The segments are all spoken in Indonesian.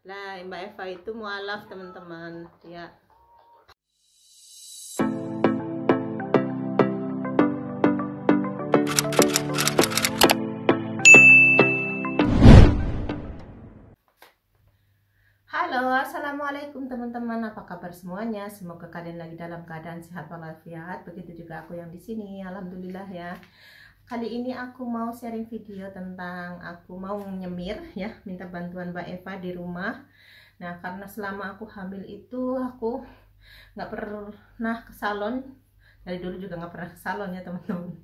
Lah, Mbak Eva itu mualaf teman-teman ya. Halo, assalamualaikum teman-teman. Apa kabar semuanya? Semoga kalian lagi dalam keadaan sehat walafiat. Begitu juga aku yang di sini. Alhamdulillah ya. Kali ini aku mau sharing video tentang aku mau nyemir ya, minta bantuan Mbak Eva di rumah. Nah, karena selama aku hamil itu aku nggak pernah ke salon. Dari dulu juga nggak pernah ke salon ya teman-teman.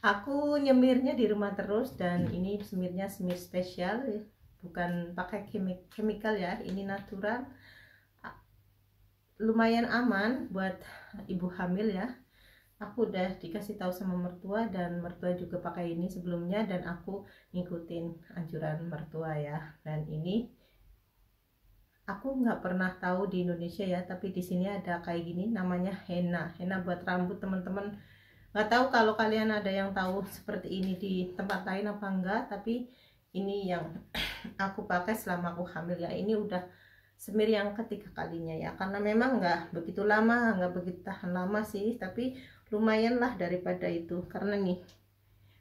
Aku nyemirnya di rumah terus, dan ini semirnya semir spesial, bukan pakai chemical ya, ini natural. Lumayan aman buat ibu hamil ya. Aku udah dikasih tahu sama mertua, dan mertua juga pakai ini sebelumnya, dan aku ngikutin anjuran mertua ya. Dan ini aku nggak pernah tahu di Indonesia ya, tapi di sini ada kayak gini, namanya henna buat rambut teman-teman. Nggak tahu kalau kalian ada yang tahu seperti ini di tempat lain apa enggak, tapi ini yang aku pakai selama aku hamil ya. Ini udah semir yang ketiga kalinya ya, karena memang nggak begitu lama, nggak begitu tahan lama sih, tapi lumayan lah daripada itu, karena nih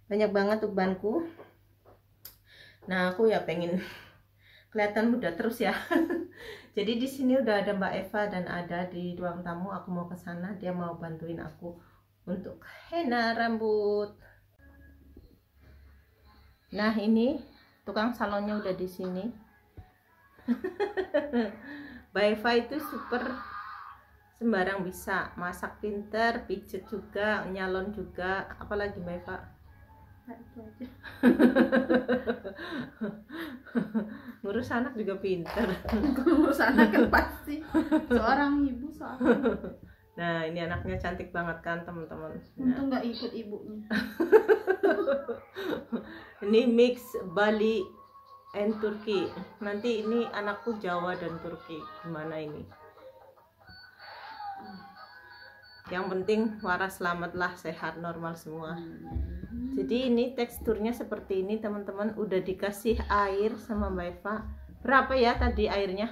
banyak banget ubanku. Nah, aku ya pengen kelihatan muda terus ya. Jadi di sini udah ada Mbak Eva dan ada di ruang tamu. Aku mau ke sana, dia mau bantuin aku untuk henna rambut. Nah, ini tukang salonnya udah di sini. Mbak Eva itu super sembarang bisa, masak pinter, pijet juga, nyalon juga, apalagi Mbak Eva? Nah, itu aja. Ngurus anak juga pinter. Ngurus anak kan pasti seorang ibu soalnya. Nah, ini anaknya cantik banget kan teman-teman. Untung nggak ikut ibunya. Ini mix Bali and Turki. Nanti ini anakku Jawa dan Turki. Gimana ini? Yang penting waras selamat lah, sehat normal semua. Jadi ini teksturnya seperti ini teman-teman. Udah dikasih air sama Mbak Eva. Berapa ya tadi airnya?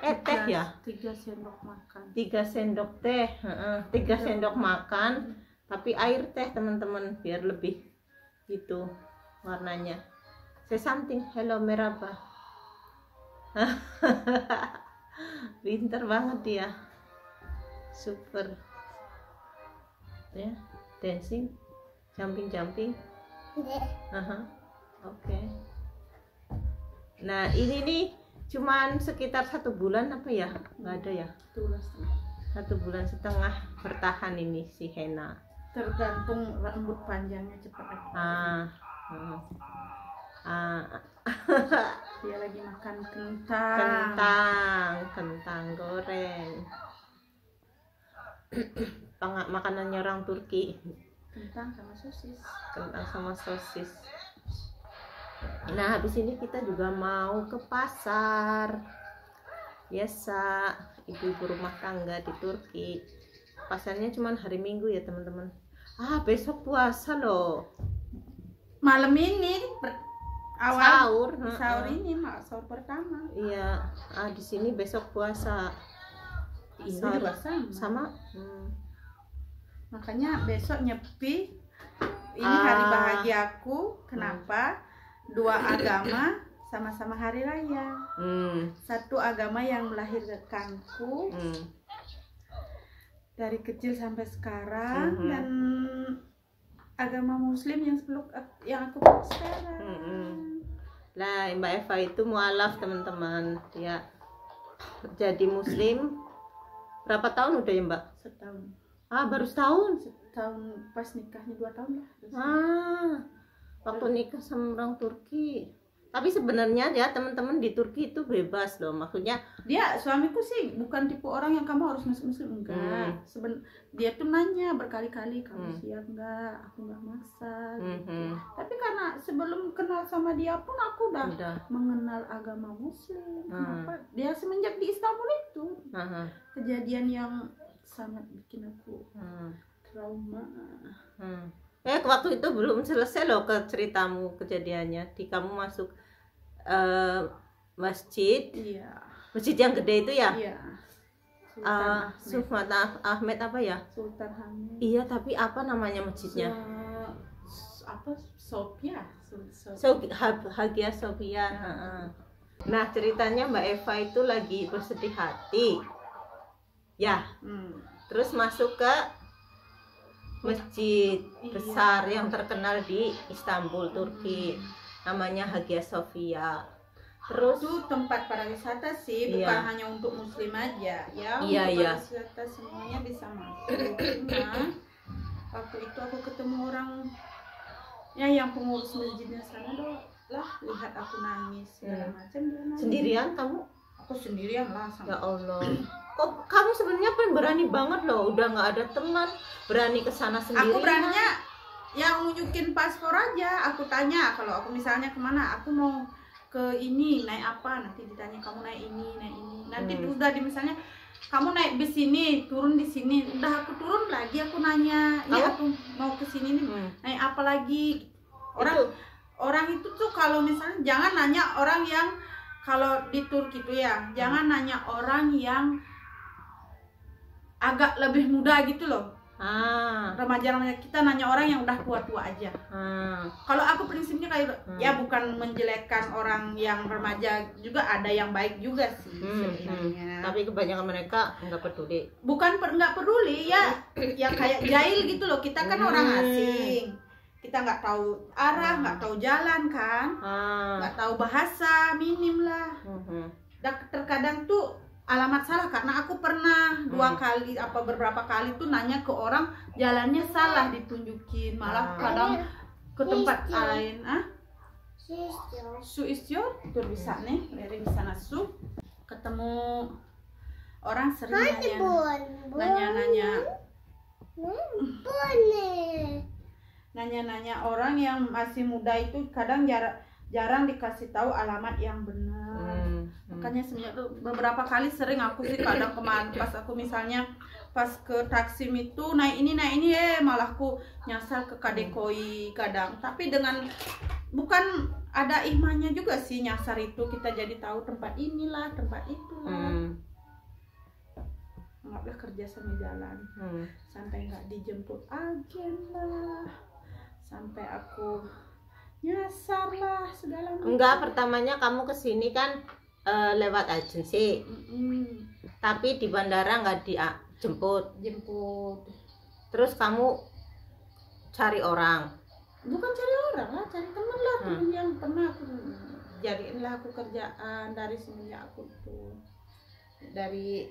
Teh ya? 3 sendok makan. 3 sendok teh. 3 sendok makan. Tapi air teh teman-teman, biar lebih gitu warnanya. Say something, hello meraba. Pinter banget dia. Super. Ya, dancing, jumping. Oke. Nah, ini nih cuman sekitar 1 bulan apa ya? Nggak ada ya? 1 bulan setengah bertahan ini si henna. Tergantung rambut panjangnya cepat. Dia lagi makan kentang goreng. Makanannya orang Turki. Kentang sama sosis. Nah, habis ini kita juga mau ke pasar. Biasa ibu-ibu rumah tangga di Turki. Pasarnya cuma hari Minggu ya teman-teman. Besok puasa loh. Malam ini Sahur ini sahur pertama. Iya. Di sini besok puasa. Ini juga sama. Makanya besok nyepi. Ini hari bahagiaku. Kenapa? 2 agama sama-sama hari raya. Satu agama yang melahirkanku dari kecil sampai sekarang, dan agama Muslim yang aku peluk sekarang. Lah, Mbak Eva itu mualaf teman-teman. Ya, jadi Muslim berapa tahun udah ya Mbak? Setahun. Baru setahun. Setahun pas nikahnya 2 tahun lah. Waktu nikah sama orang Turki. Tapi sebenarnya ya teman-teman, di Turki itu bebas loh. Maksudnya dia, suamiku sih bukan tipe orang yang kamu harus muslim enggak. Dia tuh nanya berkali-kali, kamu siap enggak? Aku enggak maksa gitu. Tapi karena sebelum kenal sama dia pun aku udah mengenal agama Muslim. Kenapa? Dia semenjak di Istanbul itu kejadian yang sangat bikin aku trauma. Waktu itu belum selesai loh ke ceritamu, kejadiannya. Kamu masuk masjid. Iya. Masjid yang gede itu ya? Iya. Sultan Ahmed apa ya? Sultan Hamid. Iya, tapi apa namanya masjidnya? Apa Sofia? Hagia Sophia. Nah, ceritanya Mbak Eva itu lagi bersedih hati. Ya. Terus masuk ke masjid besar yang terkenal di Istanbul, Turki. Namanya Hagia Sophia. Terus itu tempat pariwisata sih, bukan hanya untuk muslim aja ya. Pariwisata semuanya bisa masuk. Nah, waktu itu aku ketemu orang ya yang pengurus masjidnya sana lah, lihat aku nangis segala macam, dia nangis. Sendirian kamu? Aku sendirian lah sama. Ya Allah. Kok kamu sebenarnya berani banget loh, udah nggak ada teman, berani ke sana sendiri. Aku beraninya yang nunjukin paspor aja. Aku tanya kalau aku misalnya kemana, aku mau ke ini naik apa, nanti ditanya kamu naik ini. Nanti udah misalnya kamu naik bis ini, turun di sini, udah aku turun lagi aku nanya, ya aku mau ke sini nih, naik apa lagi. Orang itu tuh kalau misalnya jangan nanya orang yang kalau di Turki itu ya, jangan nanya orang yang agak lebih muda gitu loh. Remaja-remaja, kita nanya orang yang udah tua-tua aja. Kalau aku prinsipnya kayak ya bukan menjelekkan orang yang remaja, juga ada yang baik juga sih sebenarnya. Tapi kebanyakan mereka nggak peduli. Bukan nggak peduli ya, ya kayak jahil gitu loh. Kita kan orang asing, kita nggak tahu arah, nggak tahu jalan kan, nggak tahu bahasa, minim lah. Terkadang tuh alamat salah, karena aku pernah beberapa kali tuh nanya ke orang, jalannya salah ditunjukin, malah kadang ke tempat lain. Su istio tur bisa nih, dari bisa nasu. Ketemu orang sering nanya orang yang masih muda itu kadang jarang dikasih tahu alamat yang benar. Makanya semenjak itu beberapa kali sering aku sih kadang kemarin pas aku misalnya pas ke Taksim itu naik ini malah aku nyasar ke Kadekoi kadang. Tapi dengan bukan ada imannya juga sih nyasar itu, kita jadi tahu tempat inilah, tempat itulah. Anggaplah kerja sambil jalan. Sampai nggak dijemput agen lah. Sampai aku nyasar lah segala macam. Enggak, pertamanya kamu kesini kan lewat agensi, tapi di bandara nggak dijemput. Terus kamu cari orang? Bukan cari orang lah, cari teman lah, teman yang pernah aku jadiin lah aku kerjaan dari semenjak aku tuh dari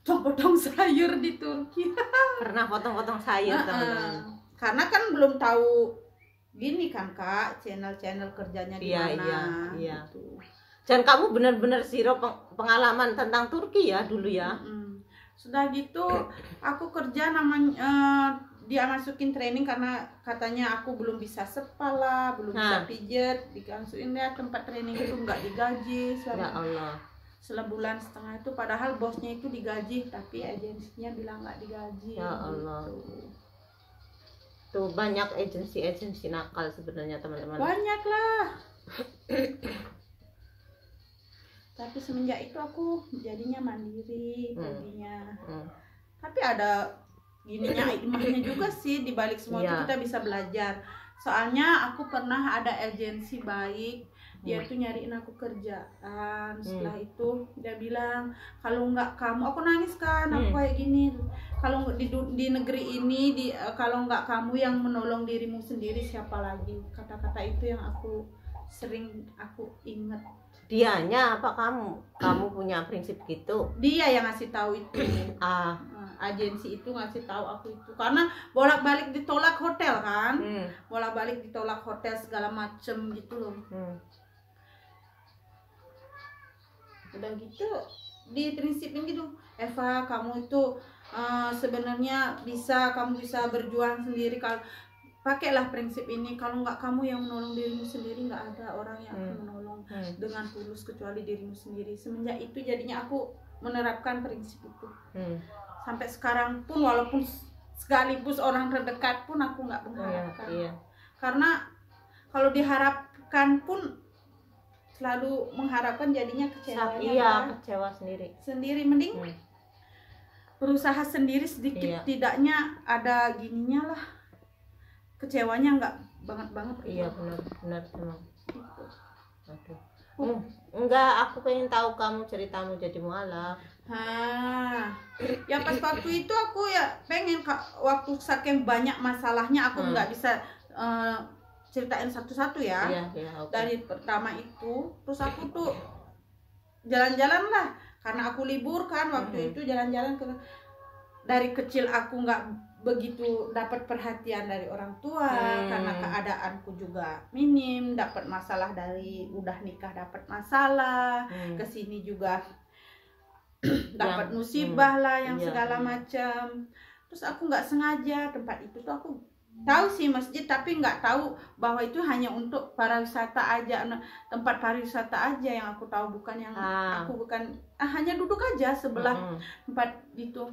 potong sayur di Turki. Pernah potong-potong sayur teman-teman. Karena kan belum tahu gini kan Kak, channel kerjanya di mana. Iya. Gitu. Dan kamu benar-benar zero pengalaman tentang Turki ya dulu ya. Sudah gitu aku kerja namanya dia masukin training karena katanya aku belum bisa sepala, belum bisa pijet, dimasukin ya tempat training itu nggak digaji sebulan setengah itu, padahal bosnya itu digaji tapi agensinya bilang nggak digaji. Ya Allah. Gitu. Tuh banyak agensi nakal sebenarnya teman-teman. Banyak lah. Tapi semenjak itu aku jadinya mandiri jadinya. Tapi ada gininya hikmahnya juga sih, di balik semua itu kita bisa belajar. Soalnya aku pernah ada agensi baik, dia tuh nyariin aku kerjaan. Setelah itu dia bilang, kalau nggak kamu, aku nangis kan, aku kayak gini, kalau di negeri ini kalau nggak kamu yang menolong dirimu sendiri, siapa lagi? Kata-kata itu yang aku sering ingat. Dianya apa kamu? Kamu punya prinsip gitu? Dia yang ngasih tahu itu. Agensi itu ngasih tahu aku itu, karena bolak-balik ditolak hotel kan, bolak-balik ditolak hotel segala macem gitu loh. Udah gitu di prinsipin gitu, Eva kamu itu sebenarnya kamu bisa berjuang sendiri, kalau pakailah prinsip ini, kalau nggak kamu yang menolong dirimu sendiri, nggak ada orang yang akan menolong dengan tulus kecuali dirimu sendiri. Semenjak itu jadinya aku menerapkan prinsip itu. Sampai sekarang pun, walaupun sekalipun orang terdekat pun aku nggak mengharapkan. Karena kalau diharapkan pun selalu mengharapkan jadinya kecewanya Iya, kecewa sendiri. Sendiri mending berusaha sendiri sedikit, Iya. tidaknya ada gininya lah, kecewanya nggak banget Iya, benar memang. gitu. Aduh. Enggak, aku pengen tahu kamu ceritamu jadi mualaf. Ya pas waktu itu aku ya pengen, waktu saking banyak masalahnya aku nggak bisa ceritain satu-satu ya. Iya, okay. Dari pertama itu, terus aku tuh jalan-jalan lah, karena aku libur kan waktu itu, jalan-jalan ke. Dari kecil aku nggak begitu dapat perhatian dari orang tua, karena keadaanku juga minim, dapat masalah dari udah nikah dapat masalah, kesini juga dapat musibah lah yang segala macam. Terus aku nggak sengaja, tempat itu tuh aku tahu sih masjid, tapi nggak tahu bahwa itu hanya untuk pariwisata aja, tempat pariwisata aja yang aku tahu, bukan yang aku hanya duduk aja sebelah tempat itu.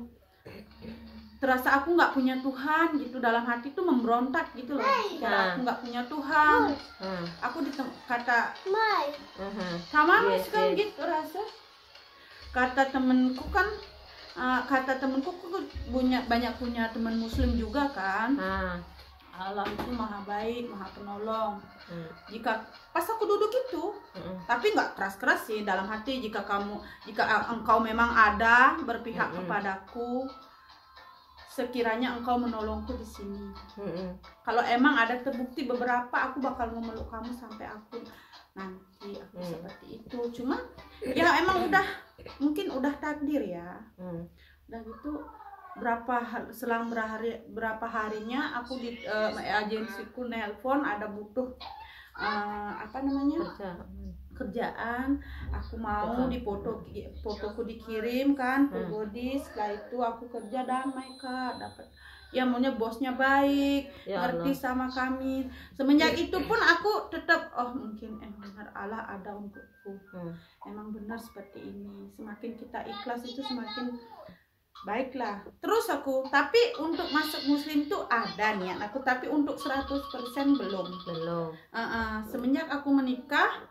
Terasa aku nggak punya Tuhan gitu, dalam hati tuh memberontak gitu loh, karena aku nggak punya Tuhan. Aku kata sama kan gitu rasa. Kata temenku kan, banyak punya teman muslim juga kan. Allah itu maha baik, maha penolong. Jika pas aku duduk itu, tapi nggak keras-keras sih dalam hati, jika engkau memang ada berpihak kepadaku, sekiranya engkau menolongku di sini. Kalau emang ada terbukti beberapa, aku bakal memeluk kamu sampai aku nanti, aku seperti itu. Cuma ya emang mungkin udah takdir ya. Udah gitu selang berapa harinya aku di agensiku nelpon, ada butuh kerjaan. Aku mau fotoku dikirim kan ke Godis. Setelah itu aku kerja damai Kak, dapat ya, maunya bosnya baik, ngerti sama kami. Semenjak itu pun aku tetap mungkin benar Allah ada untukku. Emang benar seperti ini. Semakin kita ikhlas itu semakin baiklah. Terus tapi untuk masuk muslim tuh ada niat aku, tapi untuk 100% belum. Semenjak aku menikah,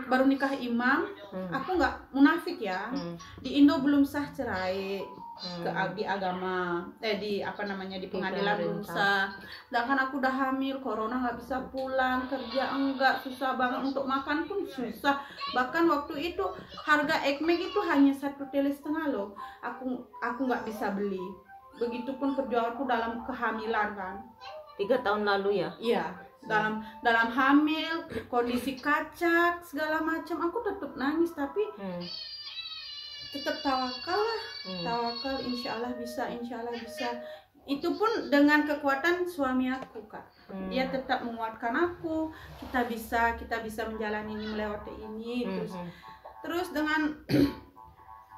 baru nikah imam, aku nggak munafik ya. Di Indo belum sah cerai, di agama di pengadilan belum sah. Sedangkan aku udah hamil, corona nggak bisa pulang kerja, enggak, susah banget untuk makan pun susah. Bahkan waktu itu harga ekmek itu hanya 1,5 tele loh. Aku nggak bisa beli. Begitupun perjuanganku dalam kehamilan kan. 3 tahun lalu ya? Iya. Dalam hamil, kondisi kacak segala macam, aku tetap nangis, tapi tetap tawakal lah. Tawakal, insya Allah bisa. Itu pun dengan kekuatan suami aku Kak. Dia tetap menguatkan aku, kita bisa menjalani ini, melewati ini. Terus dengan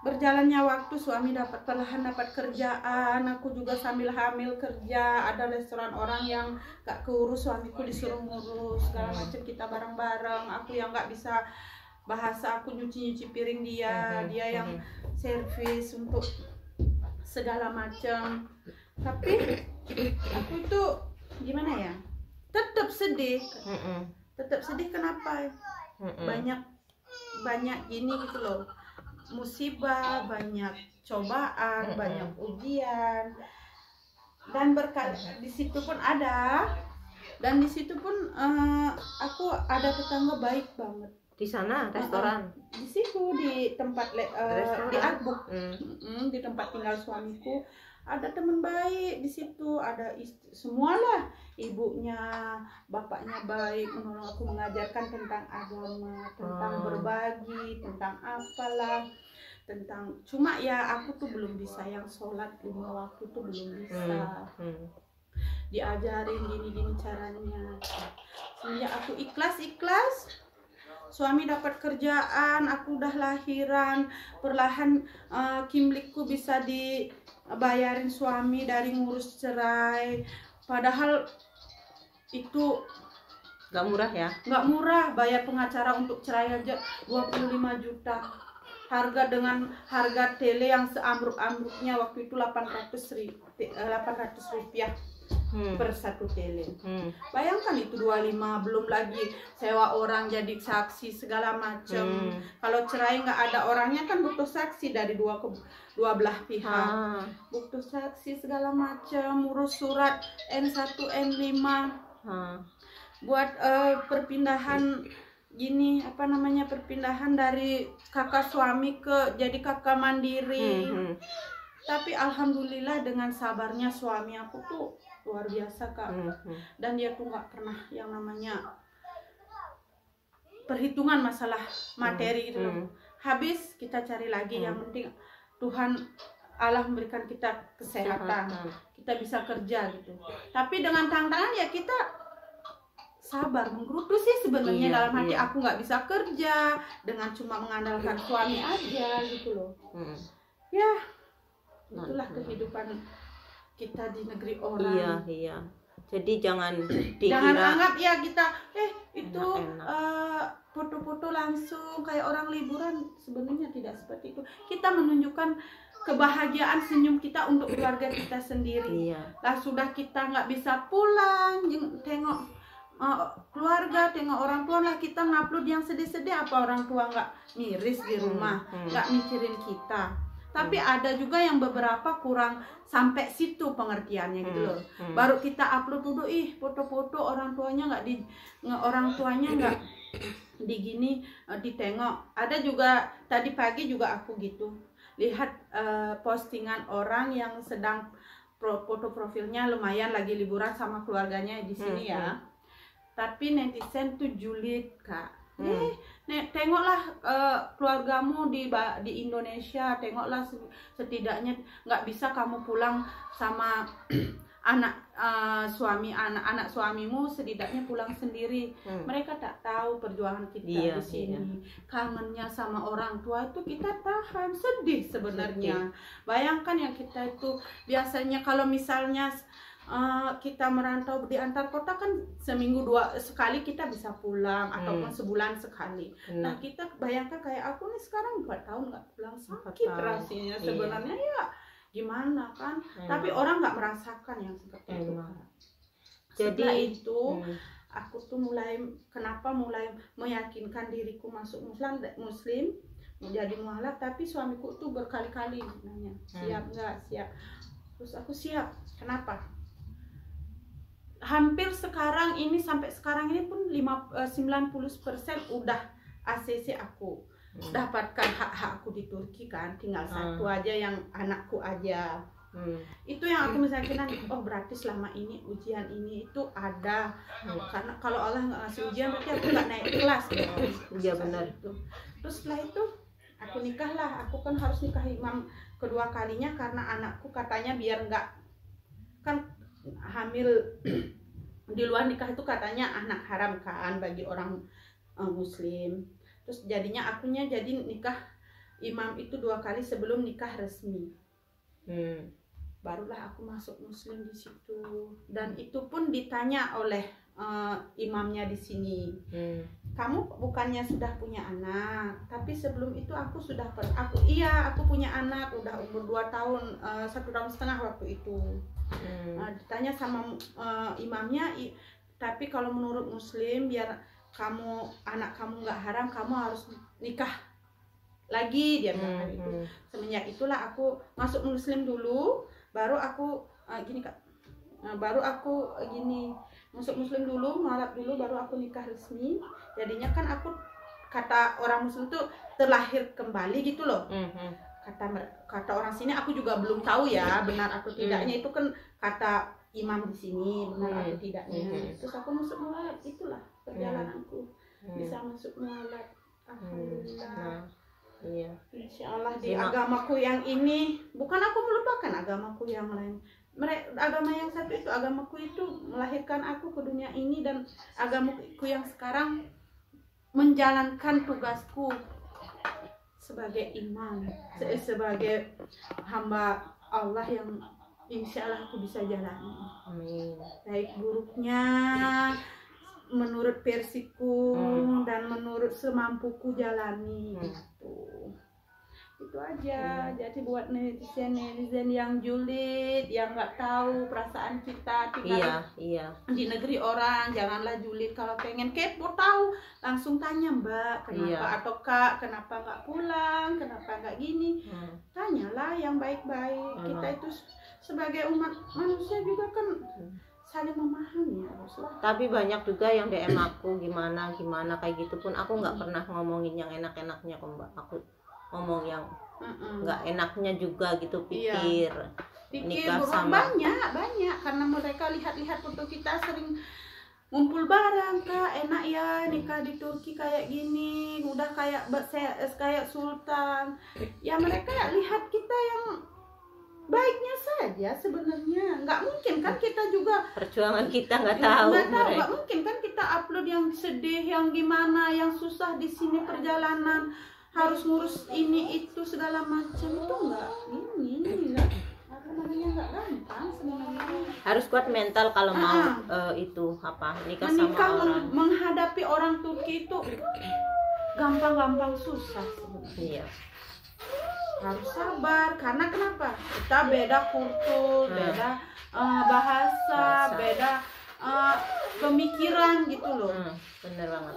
berjalannya waktu, suami perlahan dapat kerjaan, aku juga sambil hamil kerja. Ada restoran orang yang gak keurus, suamiku disuruh ngurus segala macam, kita bareng-bareng. Aku yang gak bisa bahasa, aku nyuci piring dia yang servis untuk segala macam. Tapi aku itu gimana ya, tetap sedih. Kenapa? Banyak ini gitu loh, musibah, banyak cobaan, banyak ujian, dan di situ pun ada, aku ada tetangga baik banget di sana, restoran di situ, di tempat di Arbuk, di tempat tinggal suamiku. Ada teman baik di situ, ada semualah, ibunya, bapaknya baik, menolong aku, mengajarkan tentang agama, tentang berbagi, tentang apalah, cuma ya aku tuh belum bisa yang sholat 5 waktu tuh belum bisa. Diajarin gini caranya. Semenjak aku ikhlas, suami dapat kerjaan, aku udah lahiran, perlahan kimlikku bisa dibayarin suami dari ngurus cerai. Padahal itu nggak murah ya? Nggak murah, bayar pengacara untuk cerai aja 25 juta. Dengan harga tele yang seambruk-ambruknya waktu itu 800 rupiah. per satu tele. Bayangkan itu 25, belum lagi sewa orang jadi saksi segala macam. Kalau cerai nggak ada orangnya kan butuh saksi dari dua belah pihak. Butuh saksi segala macam, urus surat N1 N5. Buat perpindahan gini apa namanya, perpindahan dari kakak suami ke jadi kakak mandiri. Tapi alhamdulillah dengan sabarnya suami aku tuh luar biasa Kak. Dan dia tuh nggak pernah yang namanya perhitungan masalah materi gitu loh. Habis kita cari lagi, yang penting Tuhan Allah memberikan kita kesehatan, kita bisa kerja gitu. Tapi dengan tantangan ya kita sabar, menggerutu sih sebenarnya dalam hati. Aku nggak bisa kerja dengan cuma mengandalkan suami aja gitu loh. Ya itulah kehidupan kita di negeri orang. Iya. Jadi jangan dikira, jangan anggap ya kita itu foto-foto langsung kayak orang liburan. Sebenarnya tidak seperti itu. Kita menunjukkan kebahagiaan senyum kita untuk keluarga kita sendiri. Lah sudah kita nggak bisa pulang tengok keluarga, tengok orang tua, lah kita ngupload yang sedih-sedih, apa orang tua nggak miris di rumah, nggak mikirin kita. Tapi ada juga yang beberapa kurang sampai situ pengertiannya gitu loh. Baru kita upload dulu, foto-foto orang tuanya nggak digini ditengok. Ada juga tadi pagi juga aku gitu lihat postingan orang yang sedang foto profilnya lumayan lagi liburan sama keluarganya di sini ya. Tapi netizen tuh julid Kak. Tengoklah keluargamu di Indonesia, tengoklah setidaknya nggak bisa kamu pulang sama anak suamimu, setidaknya pulang sendiri. Mereka tak tahu perjuangan kita di sini. Kangennya sama orang tua itu kita tahan, sedih sebenarnya. Bayangkan ya kita itu biasanya kalau misalnya kita merantau di antar kota kan seminggu sekali kita bisa pulang ataupun sebulan sekali. Nah kita bayangkan kayak aku nih sekarang 4 tahun nggak pulang, sakit rasanya sebenarnya ya gimana kan. Tapi orang nggak merasakan yang seperti itu. Setelah itu aku tuh mulai meyakinkan diriku masuk muslim menjadi mualaf. Tapi suamiku tuh berkali-kali nanya siap nggak, siap. Terus aku siap. Kenapa? Hampir sekarang ini sampai sekarang ini pun 90% udah ACC aku dapatkan hak-hakku di Turki kan, tinggal satu aja yang anakku aja. Itu yang aku misalkan, oh berarti selama ini ujian ini itu ada, karena kalau Allah nggak ngasih ujian berarti aku nggak naik kelas gitu. Iya benar. Terus setelah itu aku nikah lah. Aku kan harus nikah imam kedua kalinya karena anakku katanya biar nggak, kan hamil di luar nikah itu katanya anak haram kan bagi orang muslim. Terus jadinya akunya jadi nikah imam itu 2 kali sebelum nikah resmi. Barulah aku masuk muslim di situ. Dan itu pun ditanya oleh imamnya di sini. Kamu bukannya sudah punya anak, tapi sebelum itu aku punya anak udah umur 2 tahun 1,5 tahun waktu itu. Ditanya sama imamnya, tapi kalau menurut muslim biar anak kamu nggak haram, kamu harus nikah lagi, dia bilang itu. Semenjak itulah aku masuk muslim dulu, baru aku masuk muslim dulu, mualaf dulu, baru aku nikah resmi. Jadinya kan aku, kata orang muslim tuh terlahir kembali gitu loh. Kata orang sini, aku juga belum tahu ya benar atau tidaknya, itu kan kata imam di sini benar atau tidaknya. Terus aku masuk mualaf, itulah perjalananku bisa masuk mualaf. Alhamdulillah. Iya. Insya Allah di agamaku yang ini, bukan aku melupakan agamaku yang lain. Agama yang satu itu, agamaku itu melahirkan aku ke dunia ini, dan agamaku yang sekarang menjalankan tugasku sebagai imam, sebagai hamba Allah yang insya Allah aku bisa jalani. Amin. Baik buruknya menurut versiku dan menurut semampuku jalani gitu. Itu aja. Jadi buat netizen yang julid, yang nggak tahu perasaan kita tinggal di negeri orang, janganlah julid. Kalau pengen kepo tahu, langsung tanya Mbak, kenapa atau Kak, kenapa nggak pulang, kenapa nggak gini. Tanyalah yang baik-baik. Kita itu sebagai umat manusia juga kan saling memahami haruslah. Tapi banyak juga yang DM aku gimana kayak gitu pun aku nggak pernah ngomongin yang enak-enaknya kok Mbak. Aku ngomong yang nggak enaknya juga gitu, pikir nikah sama banyak karena mereka lihat-lihat foto kita sering ngumpul bareng, Kak, enak ya nikah di Turki kayak gini, udah kayak sultan. Ya mereka lihat kita yang baiknya saja sebenarnya. Nggak mungkin kan kita juga perjuangan kita nggak tahu. Nggak mungkin kan kita upload yang sedih, yang gimana, yang susah di sini perjalanan, harus ngurus ini itu segala macam. Itu nggak nggak gampang sebenarnya. Harus kuat mental kalau mau itu nikah sama orang. Menghadapi orang Turki itu gampang susah sebenarnya. Iya. Harus sabar karena kenapa? Kita beda kultur, beda bahasa, beda pemikiran gitu loh. Bener banget.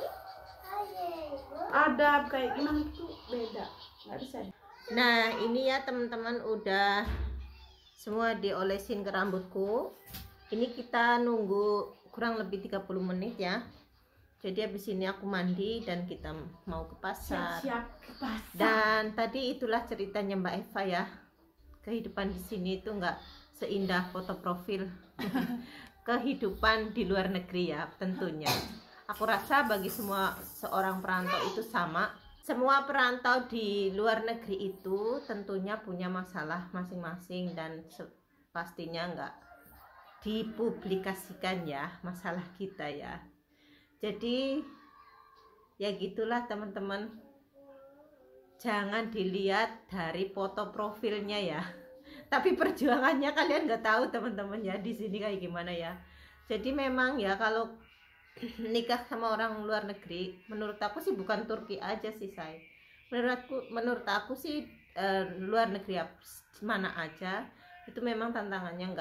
Adab kayak gimana itu beda, nggak bisa. Nah ini ya teman-teman, udah semua diolesin ke rambutku. Ini kita nunggu kurang lebih 30 menit ya. Jadi habis ini aku mandi dan kita mau ke pasar. Siap ke pasar. Dan tadi itulah ceritanya Mbak Eva ya. Kehidupan di sini itu nggak seindah foto profil. Kehidupan di luar negeri ya tentunya. Aku rasa bagi seorang perantau itu sama. Semua perantau di luar negeri itu tentunya punya masalah masing-masing dan pastinya nggak dipublikasikan ya masalah kita ya. Jadi ya gitulah teman-teman, jangan dilihat dari foto profilnya ya, tapi perjuangannya kalian nggak tahu teman-teman ya di sini kayak gimana ya. Jadi memang ya kalau nikah sama orang luar negeri, menurut aku sih bukan Turki aja sih say. Menurut aku sih luar negeri mana aja itu memang tantangannya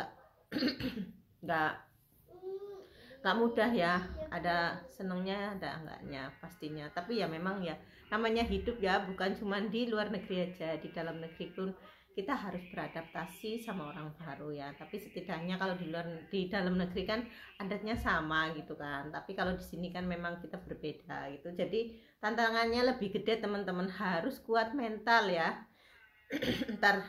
nggak mudah ya, ada senengnya ada enggaknya pastinya. Tapi ya memang ya namanya hidup ya, bukan cuma di luar negeri aja, di dalam negeri pun kita harus beradaptasi sama orang baru ya. Tapi setidaknya kalau di dalam negeri kan adatnya sama gitu kan, tapi kalau di sini kan memang kita berbeda gitu. Jadi tantangannya lebih gede teman-teman, harus kuat mental ya. Ntar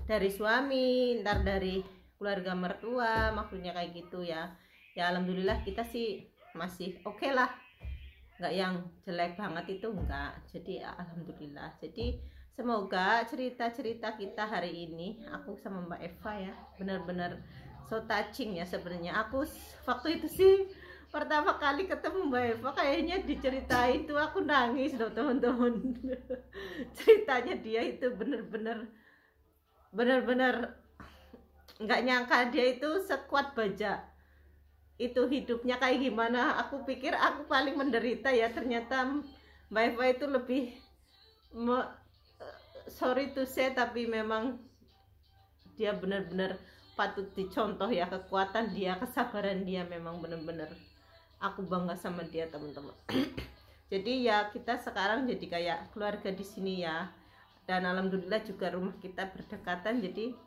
dari suami, ntar dari keluarga mertua, maksudnya kayak gitu ya. Ya alhamdulillah kita sih masih oke lah, nggak yang jelek banget itu enggak. Jadi alhamdulillah. Jadi semoga cerita-cerita kita hari ini, aku sama Mbak Eva ya, benar-benar so touching ya sebenarnya. Aku waktu itu sih pertama kali ketemu Mbak Eva kayaknya diceritain tuh aku nangis loh teman-teman. Ceritanya dia itu benar-benar nggak nyangka dia itu sekuat baja. Itu hidupnya kayak gimana. Aku pikir aku paling menderita ya, ternyata Mbak Eva itu lebih sorry to say, tapi memang dia benar-benar patut dicontoh ya, kekuatan dia, kesabaran dia, memang benar-benar aku bangga sama dia teman-teman. Jadi ya kita sekarang jadi kayak keluarga di sini ya, dan alhamdulillah juga rumah kita berdekatan, jadi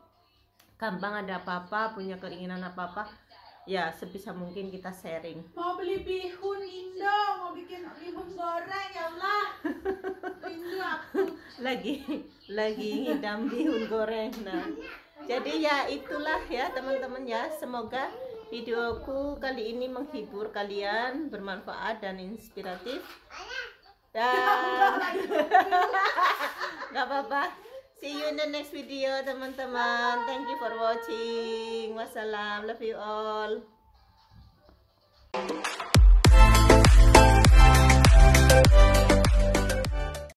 gampang ada apa-apa, punya keinginan apa-apa ya sebisa mungkin kita sharing. Mau beli bihun Indo, mau bikin bihun goreng ya Allah. Rindu aku. Lagi ngidam bihun goreng. Nah, jadi ya itulah ya teman-teman ya. Semoga videoku kali ini menghibur kalian, bermanfaat dan inspiratif. Dan nggak apa-apa. See you in the next video teman-teman. Thank you for watching. Wassalam. Love you all.